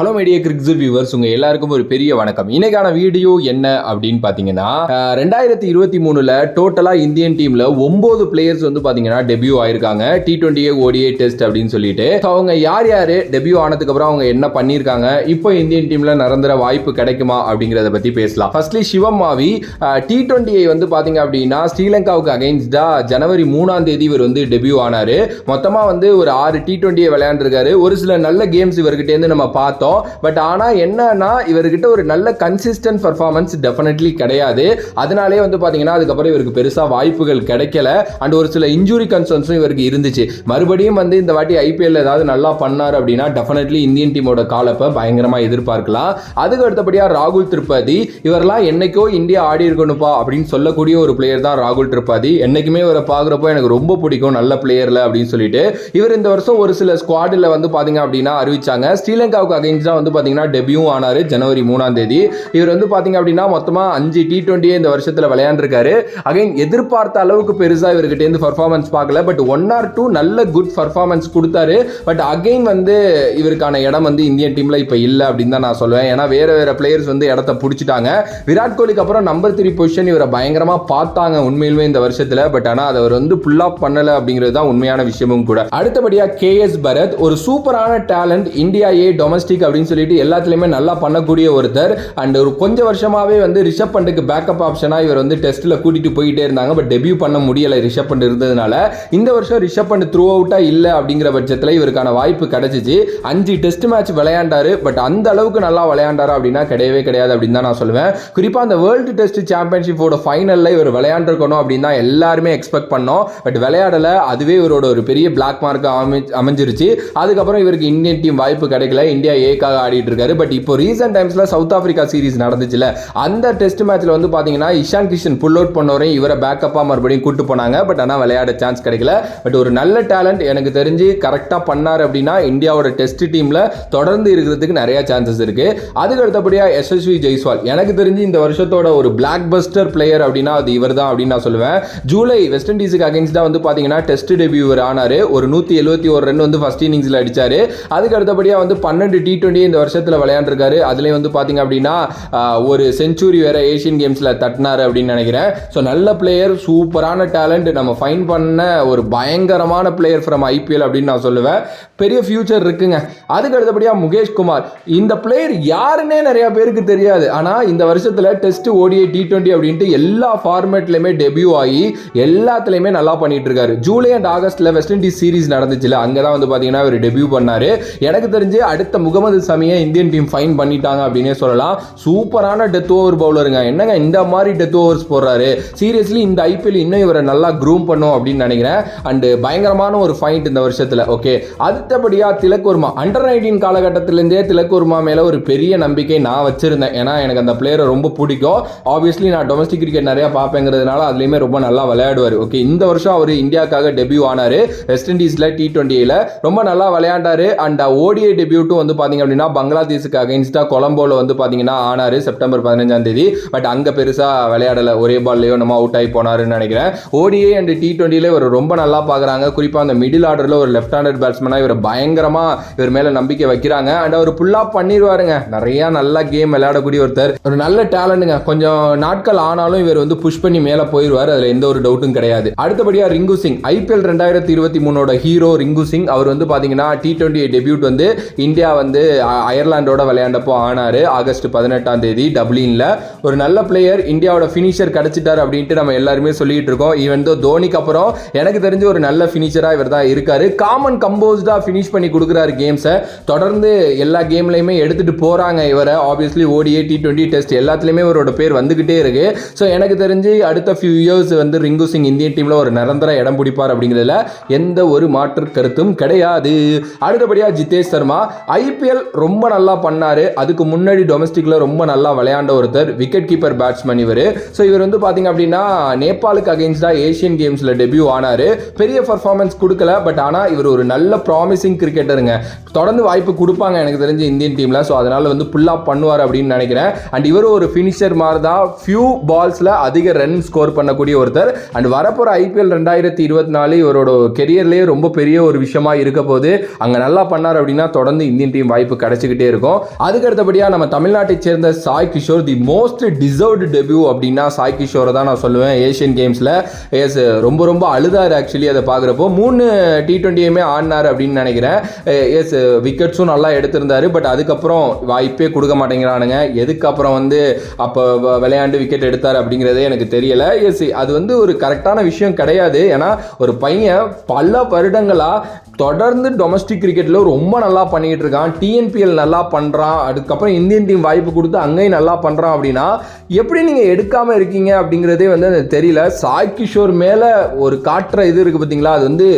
Hello media கிரிக்ஸ் viewers, உங்க எல்லாருக்கும் ஒரு பெரிய வணக்கம். இன்னைக்கான வீடியோ என்ன அப்படின்னு பாத்தீங்கன்னா 2023 டோட்டலா இந்தியன் டீம்ல 9 பிளேயர்ஸ் வந்து பாத்தீங்கன்னா டெபியூ ஆயிருக்காங்க. T20 ODI டெஸ்ட் அப்படின்னு சொல்லிட்டு அவங்க யார் யாரு டெபியூ ஆனதுக்கு அப்புறம் அவங்க என்ன பண்ணிருக்காங்க, இப்போ இந்தியன் டீம்ல நிரந்தர வாய்ப்பு கிடைக்குமா அப்படிங்கறத பத்தி பேசலாம். ஃபர்ஸ்ட்லி சிவம் மாவி T20 வந்து பாத்தீங்க அப்படின்னா ஸ்ரீலங்காவுக்கு அகைன்ஸ்டா ஜனவரி 3ஆம் தேதி இவர் வந்து டெபியூ ஆனாரு. மொத்தமா வந்து ஒரு 6 T20 விளையாண்டுருக்காரு. ஒரு சில நல்ல கேம்ஸ் இவர்கிட்ட இருந்து நம்ம பார்த்தோம். பட் ஆனா என்னன்னா இவர்கிட்ட ஒரு நல்ல கன்சிஸ்டன்ட் பெர்ஃபார்மன்ஸ் டெஃபினெட்லி கிடையாது. அதனாலே வந்து பாத்தீங்கன்னா அதுக்கப்புறம் இவருக்கு பெருசா வாய்ப்புகள் கிடைக்கல. அண்ட் ஒரு சில இன்ஜுரி கன்சர்ன்ஸும் இவருக்கு இருந்துச்சு. மறுபடியும் வந்து இந்த வாட்டி ஐபிஎல் ஏதாவது நல்லா பண்ணார் அப்படின்னா டெஃபினெட்லி இந்தியன் டீமோட காலப்பை பயங்கரமா எதிர்பார்க்கலாம். அதுக்கு அடுத்தபடியா ராகுல் திரிபாதி, இவரெல்லாம் என்னைக்கோ இந்தியா ஆடி இருக்கணும்பா அப்படின்னு சொல்லக்கூடிய ஒரு பிளேயர் தான் ராகுல் திரிபாதி. என்னைக்குமே இவரை பார்க்குறப்போ எனக்கு ரொம்ப பிடிக்கும், நல்ல பிளேயர்ல அப்படின்னு சொல்லிட்டு இவர் இந்த வருஷம் ஒரு சில ஸ்குவாடில் வந்து பாத்தீங்க அப்படின்னா அறிவிச்சாங்க. ஸ்ரீலங்காவுக்கு அகைன்ஸ்ட் வந்து பாத்தீங்கன்னா டெபியூ ஆனாரு ஜனவரி 3ஆம் தேதி. இவர் வந்து பாத்தீங்க அப்படின்னா மொத்தமா 5 T20 இந்த வருஷத்துல விளையாண்டிருக்காரு. அகைன் எதிர்பார்த்த அளவுக்கு பெருசா இவர்கிட்ட இருந்து பெர்ஃபார்மன்ஸ் பார்க்கல. பட் 1 or 2 நல்ல குட் பெர்ஃபார்மன்ஸ் கொடுத்தாரு. பட் அகைன் வந்து இவருக்கான இடம் வந்து இந்தியன் டீம்ல இப்ப இல்ல அப்படின்னு தான் நான் சொல்லுவேன். ஏன்னா வேற பிளேயர்ஸ் வந்து இடத்த பிடிச்சிட்டாங்க. விராட் கோலிக்கு அப்புறம் நம்பர் 3 பொசிஷன் இவரை பயங்கரமா பார்த்தாங்க உண்மையிலுமே இந்த வருஷத்துல. பட் ஆனா அதை அவர் வந்து புல் ஆஃப் பண்ணல அப்படிங்கிறது தான் உண்மையான விஷயமும் கூட. அடுத்தபடியா KS பரத், ஒரு சூப்பரான டேலண்ட், இந்தியா ஏ டொமஸ்டிக் அப்படின்னு சொல்லிட்டு எல்லாத்துலயுமே நல்லா பண்ணக்கூடிய ஒருத்தர். அண்ட் ஒரு கொஞ்சம் வருஷமாவே வந்து ரிஷப் பண்டுக்கு பேக்கப் ஆப்ஷனா இவர் வந்து டெஸ்ட்ல கூட்டிட்டு போயிட்டே இருந்தாங்க. பட் டெபியூ பண்ண முடியல ரிஷப் பண்ட் இருந்ததுனால. இந்த வருஷம் ரிஷப் பண்ட் த்ரூ அவுட்டா இல்ல அப்படிங்கிற பட்சத்தில் இவருக்கான வாய்ப்பு கிடைச்சிச்சு. 5 டெஸ்ட் மேட்ச் விளையாண்டாரு. பட் அந்த அளவுக்கு நல்லா விளையாண்டாரு அப்படின்னா கிடையவே கிடையாது அப்படின்னு தான் நான் சொல்லுவேன். குறிப்பா அந்த வேர்ல்டு டெஸ்ட் சாம்பியன்ஷிப்போட ஃபைனல்ல இவர் விளையாண்டிருக்கணும் அப்படின்னு தான் எல்லாருமே எக்ஸ்பெக்ட் பண்ணோம். பட் விளையாடல. அதுவே இவரோட ஒரு பெரிய பிளாக் மார்க் அமைஞ்சிருச்சு. அதுக்கப்புறம் இவருக்கு இந்தியன் டீம் வாய்ப்பு கிடைக்கல. இந்தியா ஏக்காக ஆடிட்டு இருக்காரு. பட் இப்போ ரீசன்ட் டைம்ஸ்ல சவுத் ஆப்பிரிக்கா சீரிஸ் நடந்துச்சுல, அந்த டெஸ்ட் மேட்ச்ல வந்து பாத்தீங்கன்னா இஷான் கிஷன் புல் அவுட் பண்ணவரை இவரை பேக்கப்பா மறுபடியும் கூட்டு போனாங்க. பட் ஆனா விளையாட சான்ஸ் கிடைக்கல. பட் ஒரு நல்ல டேலண்ட், எனக்கு தெரிஞ்சு கரெக்டா பண்ணாரு அப்படின்னா இந்தியாவோட டெஸ்ட் டீம்ல தொடர்ந்து இருக்கிறதுக்கு நிறைய சான்சஸ் இருக்கு. அதுக்கு அடுத்தபடியா SSV ஜெய்ஸ்வால், எனக்கு தெரிஞ்சு இந்த வருஷத்தோட ஒரு பிளாக் பஸ்டர் பிளேயர் அப்படின்னா அது இவர் தான் அப்படின்னு நான் சொல்லுவேன். ஜூலை வெஸ்ட் இண்டீஸுக்கு அகைன்ஸ்டா வந்து பாத்தீங்கன்னா டெஸ்ட் டெபியூ ஆனாரு. ஒரு 171 ரன் வந்து ஃபர்ஸ்ட் இன்னிங்ஸ்ல அடிச்சாரு. அதுக்கு அடுத்தபடியா வந்து 12 T20 இந்த வருஷத்துல விளையாண்டிருக்காரு. அதுலயும் வந்து பாத்தீங்க அப்படின்னா ஒரு செஞ்சுரி வேற ஏசியன் கேம்ஸ்ல தட்டினாரு அப்படின்னு நினைக்கிறேன். ஸோ நல்ல பிளேயர், சூப்பரான டேலண்ட், நம்ம ஃபைன் பண்ண ஒரு பயங்கரமான பிளேயர் ஃப்ரம் IPL அப்படின்னு நான் சொல்லுவேன். பெரிய ஃபியூச்சர் இருக்குங்க. அதுக்கு அடுத்தபடியா முகேஷ் குமார், இந்த பிளேயர் யாருன்னே நிறைய பேருக்கு தெரியாது. ஆனா இந்த வருஷத்துல டெஸ்ட் ODI T20 அப்படின்ட்டு எல்லா ஃபார்மேட்லயுமே டெபியூ ஆகி எல்லாத்துலயுமே நல்லா பண்ணிட்டு இருக்காரு. ஜூலை அண்ட் ஆகஸ்ட்ல வெஸ்ட் இண்டீஸ் சீரிஸ் நடந்துச்சுல, அங்கதான் வந்து பாத்தீங்கன்னா அவர் டெபியூ பண்ணாரு. எனக்கு தெரிஞ்சு அடுத்த முகமது சமியை இந்தியன் டீம் ஃபைன் பண்ணிட்டாங்க அப்படின்னே சொல்லலாம். சூப்பரான டெத் ஓவர் பவுலருங்க. என்னங்க இந்த மாதிரி டெத் ஓவர்ஸ் போடுறாரு. சீரியஸ்லி இந்த IPL இன்னும் இவரை நல்லா க்ரூம் பண்ணும் அப்படின்னு நினைக்கிறேன். அண்ட் பயங்கரமான ஒரு ஃபைண்ட் இந்த வருஷத்துல. ஓகே, அடுத்தபடியா திலக் வர்மா, அண்டர் 19 காலகட்டத்திலிருந்தே திலக் வர்மா மேல ஒரு பெரிய நம்பிக்கை நான் வச்சிருந்தேன். ஏன்னா எனக்கு அந்த பிளேயரை ரொம்ப பிடிக்கும். ஆப்வியஸ்லி நான் டொமஸ்டிக் கிரிக்கெட் நிறைய பார்ப்பேங்கிறதுனால அதுலயுமே ரொம்ப நல்லா விளையாடுவார். ஓகே, இந்த வருஷம் அவர் இந்தியாக்காக டெபியூ ஆனாரு. வெஸ்ட் இண்டீஸ்ல T20ல ரொம்ப நல்லா விளையாண்டாரு. அண்ட் ODI டெபியூட்டும் வந்து பாத்தீங்க அப்படின்னா பங்களாதேஷுக்கு அகைன்ஸ்டா கொலம்போல வந்து பாத்தீங்கன்னா ஆனாரு செப்டம்பர் 15ஆம் தேதி. பட் அங்க பெருசா விளையாடல, ஒரே பால்லயோ நம்ம அவுட் ஆகி போனாருன்னு நினைக்கிறேன். ODI அண்ட் T20ல இவர் ரொம்ப நல்லா பாக்குறாங்க. குறிப்பா அந்த மிடில் ஆர்டர்ல ஒரு லெஃப்ட் ஹேண்டட் பேட்ஸ்மேனா இவர் பயங்கரமா இவர் மேல நம்பிக்கை வைக்கிறாங்க. அண்ட் அவர் புல் ஆஃப் பண்ணிடுவாருங்க. நிறைய நல்ல கேம் விளையாடக்கூடிய ஒருத்தர், ஒரு நல்ல டேலண்ட்டுங்க. கொஞ்சம் நாட்கள் ஆனாலும் இவர் வந்து புஷ் பண்ணி மேல போயிடுவார், அதுல எந்த ஒரு டவுட்டும் கிடையாது. அடுத்தபடியா ரிங்கு சிங், IPL 2023 ஹீரோ ரிங்கு சிங். அவர் வந்து பாத்தீங்கன்னா T20 டெபியூட் வந்து இந்தியா வந்து அயர்லாண்டோட விளையாண்டப்போ ஆனாரு ஆகஸ்ட் 18ஆம் தேதி டப்ளின்ல. ஒரு நல்ல பிளேயர், இந்தியாவோட ஃபினிஷர் கிடைச்சிட்டாரு அப்படின்ட்டு நம்ம எல்லாருமே சொல்லிட்டு இருக்கோம். ஈவன் தோ தோனிக்கு அப்புறம் எனக்கு தெரிஞ்ச ஒரு நல்ல ஃபினிஷரா இவர் தான் இருக்காரு. காமன் கம்போஸ்டா ஃபினிஷ் பண்ணி கொடுக்குறாரு கேம்ஸை. தொடர்ந்து எல்லா கேம்லயுமே எடுத்துட்டு போறாங்க இவரை. ஆப்வியஸ்லி ODI T20 டெஸ்ட் எல்லாத்துலயுமே இவரோட பேர் வந்துகிட்டே இருக்கு. ஸோ எனக்கு தெரிஞ்சு அடுத்த ஃபியூ இயர்ஸ் வந்து ரிங்கு சிங் இந்தியன் டீம்ல ஒரு நிரந்தர இடம் பிடிப்பார் அப்படிங்கிறதுல எந்த ஒரு மாற்று கருத்தும் கிடையாது. அடுத்தபடியா ஜிதேஷ் சர்மா, IPL ரொம்ப நல்லா பண்ணாரு. அதுக்கு முன்னாடி டொமஸ்டிக்ல ரொம்ப நல்லா விளையாண்ட ஒருத்தர், விக்கெட் கீப்பர் பேட்ஸ்மேன் இவர். ஸோ இவர் வந்து பாத்தீங்க அப்படின்னா நேபாளுக்கு அகைன்ஸ்டா ஏசியன் கேம்ஸ்ல டெபியூ ஆனாரு. பெரிய பர்ஃபார்மன்ஸ் கொடுக்கல. பட் ஆனா இவர் ஒரு நல்ல ப்ராமிசிங் கிரிக்கெட்டருங்க. தொடர்ந்து வாய்ப்பு கொடுப்பாங்க எனக்கு தெரிஞ்சு இந்தியன் டீம்ல. ஸோ அதனால வந்து புல் ஆஃப் பண்ணுவார் அப்படின்னு நினைக்கிறேன். அண்ட் இவர் ஒரு ஃபினிஷர் மாதிரி தான், ஃபியூ பால்ஸ்ல அதிக ரன் ஸ்கோர் பண்ணக்கூடிய ஒருத்தர். அண்ட் வரப்போற IPL 2024 இவரோட கெரியர்லேயே ரொம்ப பெரிய ஒரு விஷயமா இருக்க போது. அங்க நல்லா பண்ணார் அப்படின்னா தொடர்ந்து இந்தியன் டீம் வாய்ப்பு வாய்ப்பு கிடைச்சிக்கிட்டே இருக்கும். அதுக்கு அடுத்தபடியாக நம்ம தமிழ்நாட்டை சேர்ந்த Sai Kishore, the most deserved debut அப்படின்னா சாய் கிஷோரை தான் நான் சொல்லுவேன். ஏஷியன் கேம்ஸில் எஸ் ரொம்ப ரொம்ப அழுதாரு ஆக்சுவலி அதை பார்க்குறப்போ. 3 T20யுமே ஆடினார் அப்படின்னு நினைக்கிறேன். எஸ் விக்கெட்ஸும் நல்லா எடுத்திருந்தாரு. பட் அதுக்கப்புறம் வாய்ப்பே கொடுக்க மாட்டேங்கிறானுங்க. எதுக்கப்புறம் வந்து அப்போ விளையாண்டு விக்கெட் எடுத்தார் அப்படிங்கிறதே எனக்கு தெரியல. எஸ் அது வந்து ஒரு கரெக்டான விஷயம் கிடையாது. ஏன்னா ஒரு பையன் பல வருடங்களாக தொடர்ந்து டொமஸ்டிக் கிரிக்கெட்டில் ரொம்ப நல்லா பண்ணிக்கிட்டு இருக்கான். டிஎன்பிஎல் நல்லா பண்ணுறான். அதுக்கப்புறம் இந்தியன் டீம் வாய்ப்பு கொடுத்து அங்கேயும் நல்லா பண்ணுறான். அப்படின்னா எப்படி நீங்கள் எடுக்காமல் இருக்கீங்க அப்படிங்கிறதே வந்து எனக்கு தெரியல. சாய் கிஷோர் மேலே ஒரு காட்டுற இது இருக்குது பார்த்தீங்களா, அது வந்து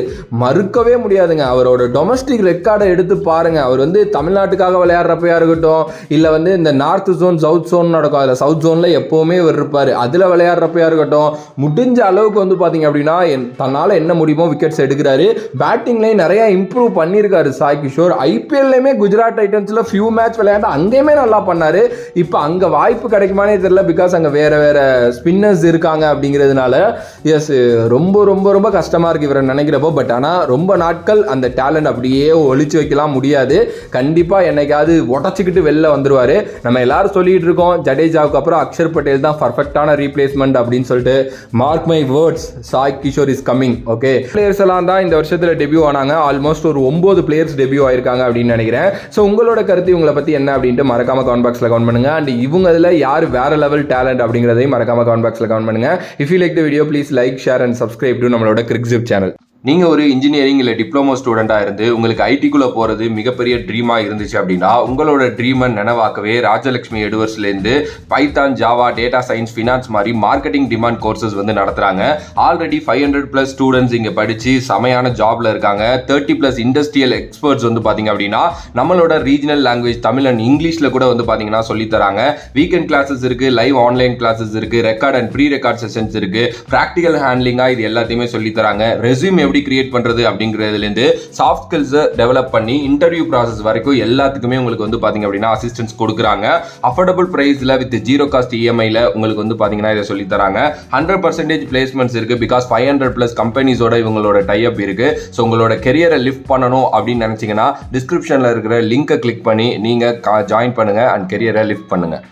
மறுக்கவே முடியாதுங்க. அவரோட டொமஸ்டிக் ரெக்கார்டை எடுத்து பாருங்கள். அவர் வந்து தமிழ்நாட்டுக்காக விளையாடுறப்பையா இருக்கட்டும், இல்லை வந்து இந்த நார்த் ஜோன் சவுத் ஜோன் நடக்கும், அதில் சவுத் ஜோனில் எப்போவுமே இவர் இருப்பார். அதில் விளையாடுறப்பையா இருக்கட்டும், முடிஞ்ச அளவுக்கு வந்து பார்த்தீங்க அப்படின்னா தன்னால் என்ன முடியுமோ விக்கெட்ஸ் எடுக்கிறாரு. பேட்டிங்லேயும் நிறைய இம்ப்ரூவ் பண்ணியிருக்காரு சாய் கிஷோர். ஐபிஎல்லையுமே குஜராத் டைட்டன்ஸில் ஃபியூ மேட்ச் விளையாண்டு அங்கேயுமே நல்லா பண்ணார். இப்போ அங்கே வாய்ப்பு கிடைக்குமானே தெரியல. பிகாஸ் அங்கே வேறு வேறு ஸ்பின்னர்ஸ் இருக்காங்க அப்படிங்கிறதுனால. எஸ் ரொம்ப ரொம்ப ரொம்ப கஷ்டமாக இருக்குது இவரை நினைக்கிறப்போ. பட் ஆனால் ரொம்ப நாட்கள் அந்த டேலண்ட் அப்படியே ஒழிச்சு வைக்கலாம் முடியாது. கண்டிப்பாக என்னைக்காவது உடச்சிக்கிட்டு வெளில வந்துடுவார். நம்ம எல்லாரும் சொல்லிட்டு இருக்கோம் ஜடேஜாவுக்கு அப்புறம் அக்ஷர் பட்டேல் தான் பர்ஃபெக்டான ரீப்ளேஸ்மெண்ட் அப்படின்னு சொல்லிட்டு. Mark my words, Sai Kishore is coming. Okay, players எல்லாம் தான் இந்த வருஷத்தில் டெபியூ ஆனாங்க. ஆல்மோஸ்ட் ஒரு 9 பிளேயர்ஸ் டெபியூ ஆயிருக்காங்க அப்படின்னு நினைக்கிறேன். ஸோ உங்களோட கருத்து இவங்களை பற்றி என்ன அப்படின்ட்டு மறக்காம கமெண்ட் பாக்ஸில் கமெண்ட் பண்ணுங்க. அண்ட் இவங்க இதில் யார் வேற லெவல் டேலண்ட் அப்படிங்கிறதையும் மறக்காம கமெண்ட் பாக்ஸில் கமெண்ட் பண்ணுங்க. If you like the video please like, share and subscribe to நம்மளோட கிரிக்ஸிப் சேனல். நீங்கள் ஒரு இன்ஜினியரிங் இல்லை டிப்ளமோ ஸ்டூடெண்ட்டாக இருந்து உங்களுக்கு ஐடிக்குள்ளே போகிறது மிகப்பெரிய ட்ரீமாக இருந்துச்சு அப்படின்னா உங்களோட ட்ரீமை நினைவாக்கவே ராஜலட்சுமி எடுவர்ஸ்லேருந்து Python, Java, data science, finance மாதிரி மார்க்கெட்டிங் டிமாண்ட் கோர்சஸ் வந்து நடத்துகிறாங்க. ஆல்ரெடி 500+ ஸ்டூடெண்ட்ஸ் இங்கே படித்து செமையான ஜாபில் இருக்காங்க. 30+ இண்டஸ்ட்ரியல் எக்ஸ்பர்ட்ஸ் வந்து பார்த்தீங்க அப்படின்னா நம்மளோட ரீஜனல் லாங்குவேஜ் தமிழ் அண்ட் இங்கிலீஷில் கூட வந்து பார்த்தீங்கன்னா சொல்லித்தராங்க. வீக்கெண்ட் கிளாஸஸ் இருக்குது, லைவ் ஆன்லைன் கிளாஸஸ் இருக்குது, record and pre record sessions இருக்குது, ப்ராக்டிக்கல் ஹேண்ட்லிங்காக இது எல்லாத்தையுமே சொல்லித்தராங்க. ரெஸ்யூம் எப்படி கிரியேட் பண்றது அப்படிங்கிறதுலேருந்து சாஃப்ட் ஸ்கில்ஸை டெவலப் பண்ணி இன்டர்வியூ ப்ராசஸ் வரைக்கும் எல்லாத்துக்குமே உங்களுக்கு வந்து பார்த்தீங்க அப்படின்னா அசிஸ்டன்ஸ் கொடுக்குறாங்க. அஃபோர்டபுள் ப்ரைஸில் வித் 0 காஸ்ட் இஎம்ஐயில் உங்களுக்கு வந்து பார்த்தீங்கன்னா இதை சொல்லி தராங்க. 100% பிளேஸ்மெண்ட்ஸ் இருக்குது. பிகாஸ் 500+ கம்பெனிஸோட இவங்களோட டைப் இருக்குது. ஸோ உங்களோட கெரியரை லிஃப்ட் பண்ணணும் அப்படின்னு நினச்சிங்கன்னா டிஸ்கிரிப்ஷனில் இருக்கிற லிங்கை கிளிக் பண்ணி நீங்கள் ஜாயின் பண்ணுங்கள் அண்ட் கெரியரை லிஃப்ட் பண்ணுங்கள்.